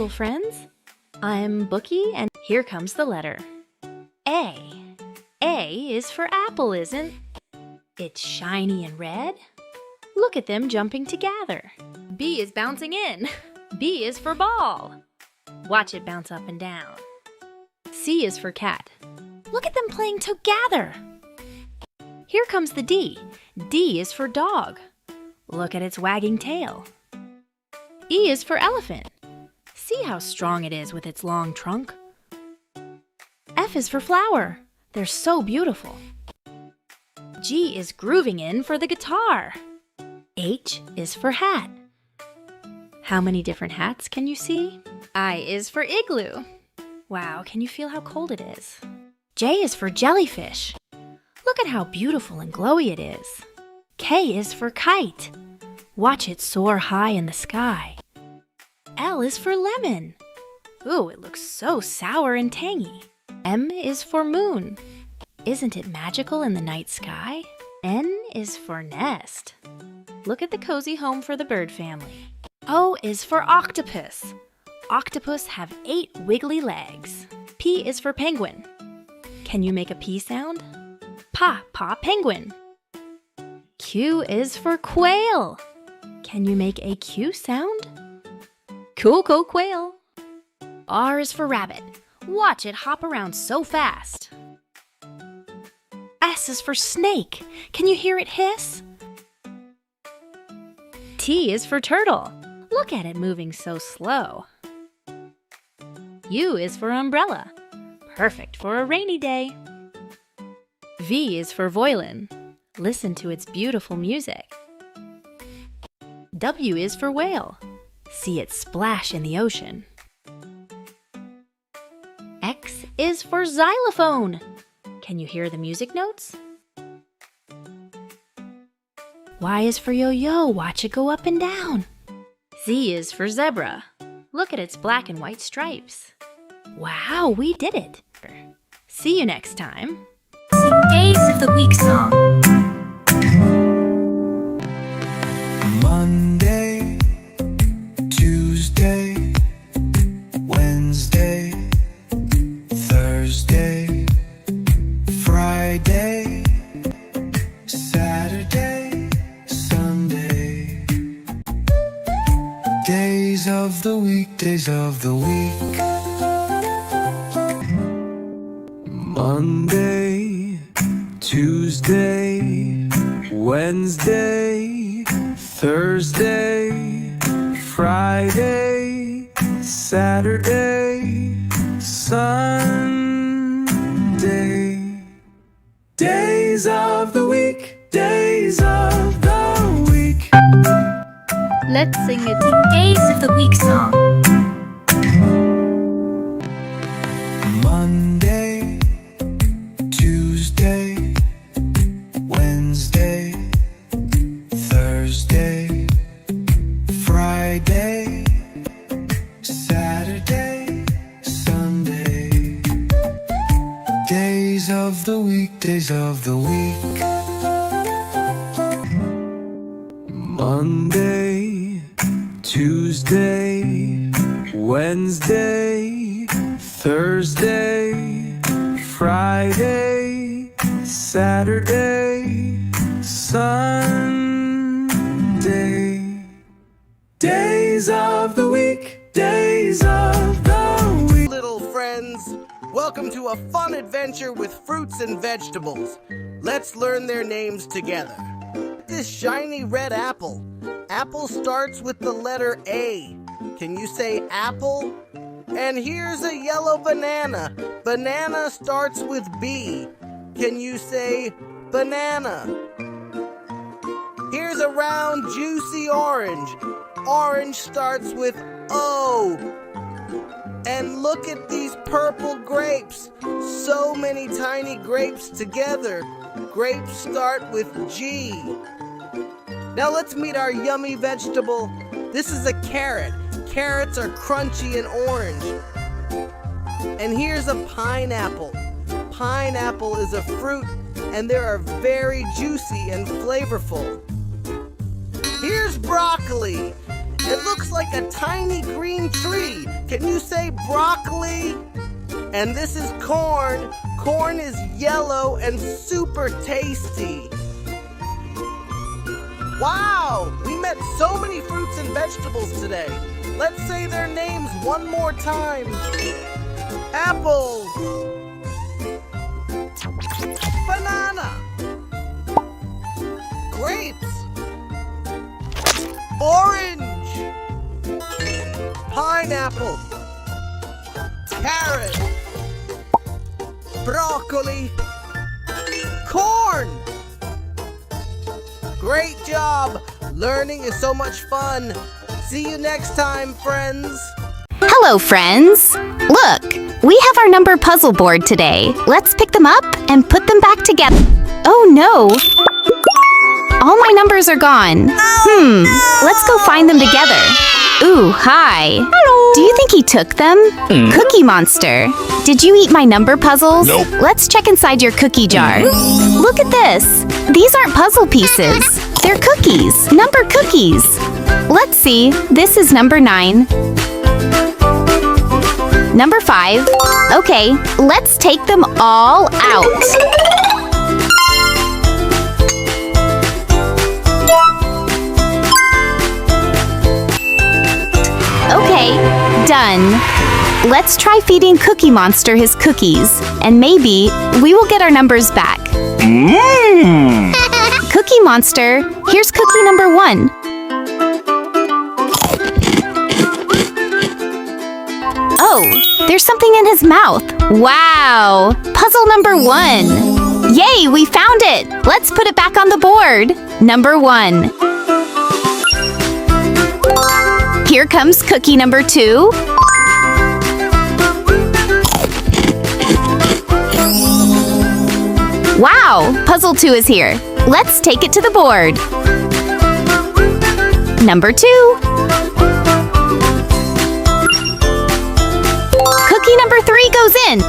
little friends. I'm Bookie, and here comes the letter A. A is for apple, isn't? It's shiny and red. Look at them jumping together. B is bouncing in. B is for ball. Watch it bounce up and down. C is for cat. Look at them playing together. Here comes the D. D is for dog. Look at its wagging tail. E is for elephant. See how strong it is with its long trunk. F is for flower. They're so beautiful. G is grooving in for the guitar. H is for hat. How many different hats can you see? I is for igloo. Wow, can you feel how cold it is? J is for jellyfish. Look at how beautiful and glowy it is. K is for kite. Watch it soar high in the sky. L is for lemon. Ooh, it looks so sour and tangy. M is for moon. Isn't it magical in the night sky? N is for nest. Look at the cozy home for the bird family. O is for octopus. Octopus have 8 wiggly legs. P is for penguin. Can you make a P sound? Pa, pa, penguin. Q is for quail. Can you make a Q sound? Cool, quail. R is for rabbit. Watch it hop around so fast. S is for snake. Can you hear it hiss? T is for turtle. Look at it moving so slow. U is for umbrella. Perfect for a rainy day. V is for violin. Listen to its beautiful music. W is for whale. See it splash in the ocean. X is for xylophone. Can you hear the music notes? Y is for yo-yo. Watch it go up and down. Z is for zebra. Look at its black and white stripes. Wow, we did it. See you next time. Sing Days of the Week song. Monday, Tuesday, Wednesday, Thursday, Friday, Saturday, Sunday. Days of the week, days of the week. Monday, Tuesday, Wednesday, Thursday, Friday, Saturday, Sunday. Days of the week, days of the week. Let's sing it. Days of the Week song. Monday, Tuesday, Wednesday, Thursday, Friday, Saturday, Sunday. Days of the week, days of the week. Monday, Tuesday, Wednesday, Thursday, Friday, Saturday, Sunday. Days of the week, days of the week. Little friends, welcome to a fun adventure with fruits and vegetables. Let's learn their names together. This shiny red apple. Apple starts with the letter A. Can you say apple? And here's a yellow banana. Banana starts with B. Can you say banana? Here's a round, juicy orange. Orange starts with O. And look at these purple grapes. So many tiny grapes together. Grapes start with G. Now let's meet our yummy vegetable. This is a carrot. Carrots are crunchy and orange. And here's a pineapple. Pineapple is a fruit, and they are very juicy and flavorful. Here's broccoli. It looks like a tiny green tree. Can you say broccoli? And this is corn. Corn is yellow and super tasty. Wow, we met so many fruits and vegetables today. Let's say their names one more time. Apple. Banana. Grapes. Orange. Pineapple. Carrot. Broccoli. Corn. Great job! Learning is so much fun. See you next time, friends. Hello, friends! Look, we have our number puzzle board today. Let's pick them up and put them back together. Oh no! All my numbers are gone. Let's go find them together. Ooh, hi. Hello. Do you think he took them? Cookie Monster. Did you eat my number puzzles? Nope. Let's check inside your cookie jar. Look at this. These aren't puzzle pieces. They're cookies. Number cookies. Let's see. This is number 9. Number 5. Okay, let's take them all out. Okay, done. Let's try feeding Cookie Monster his cookies, and maybe we will get our numbers back. Cookie Monster, here's cookie number 1. Oh, there's something in his mouth. Wow! Puzzle number 1. Yay, we found it! Let's put it back on the board. Number 1. Here comes cookie number 2. Wow! Puzzle 2 is here. Let's take it to the board. Number 2. Cookie number 3 goes in.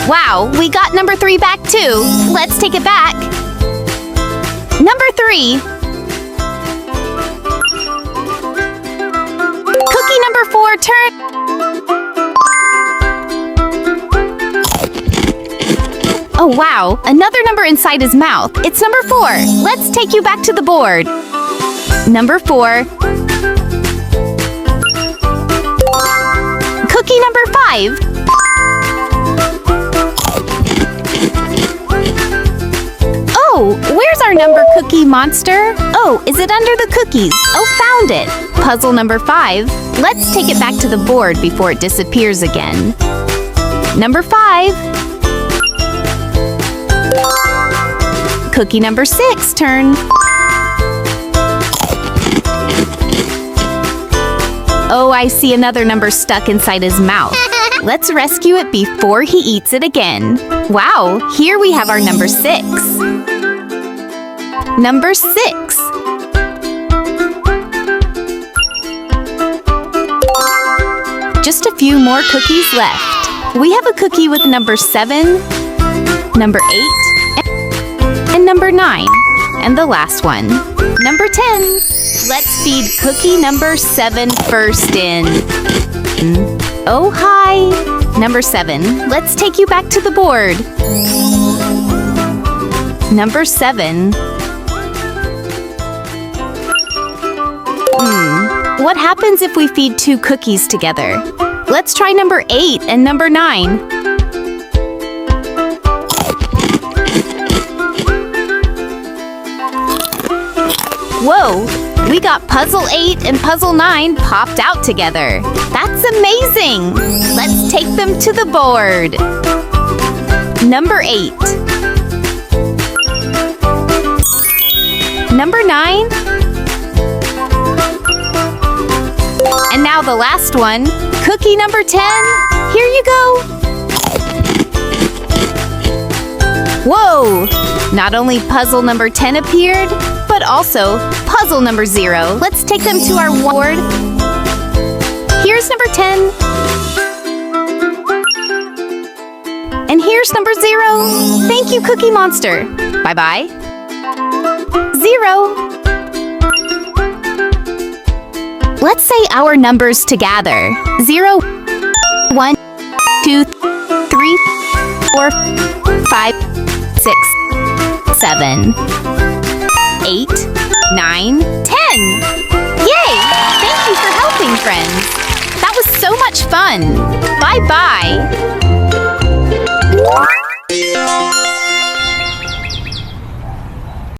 Wow, we got number 3 back too. Let's take it back. Number 3. Cookie number 4 turn. Oh wow, another number inside his mouth. It's number 4. Let's take you back to the board. Number 4. Cookie number 5. Oh, where's our number Cookie Monster? Oh, is it under the cookies? Oh, found it. Puzzle number 5. Let's take it back to the board before it disappears again. Number 5. Cookie number 6 turn. Oh, I see another number stuck inside his mouth. Let's rescue it before he eats it again. Wow, here we have our number 6. Number 6. Just a few more cookies left. We have a cookie with number 7, number 8, and number 9. And the last one, number 10. Let's feed cookie number 7 first in. Oh, hi. Number 7. Let's take you back to the board. Number 7. What happens if we feed 2 cookies together? Let's try number 8 and number 9. Whoa! We got puzzle 8 and puzzle 9 popped out together. That's amazing! Let's take them to the board. Number 8. Number 9. And now the last one, cookie number 10. Here you go. Whoa! Not only puzzle number 10 appeared, but also puzzle number 0. Let's take them to our board. Here's number 10. And here's number 0. Thank you, Cookie Monster. Bye-bye. 0. Let's say our numbers together. 0, 1, 2, 3, 4, 5, 6, 7, 8, 9, 10. Yay! Thank you for helping, friends. That was so much fun. Bye-bye.